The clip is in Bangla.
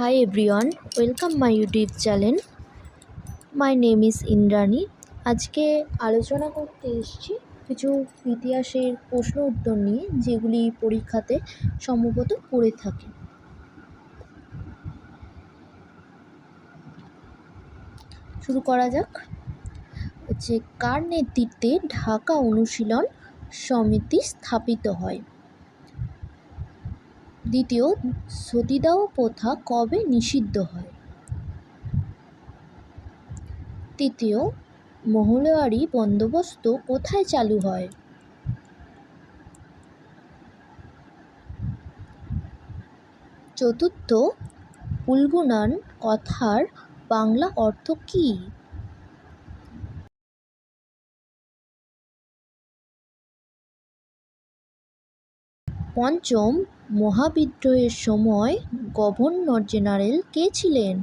Hi everyone, welcome my YouTube channel. My name is Indrani. আজকে আলোচনা করতে এসেছি কিছু ইতিহাসের প্রশ্ন উত্তর নিয়ে, যেগুলি পরীক্ষাতে সম্ভবত পড়ে থাকে। শুরু করা যাক। কার নেতৃত্বে ঢাকা অনুশীলন সমিতি স্থাপিত হয়? দ্বিতীয়, সতীদাহ প্রথা কবে নিষিদ্ধ হয়? তৃতীয়, মহলওয়ারি বন্দোবস্ত কোথায় চালু হয়? চতুর্থ, উলগুনান কথার বাংলা অর্থ কী? পঞ্চম, মহাবিদ্রোহের সময় গভর্নর জেনারেল কে ছিলেন?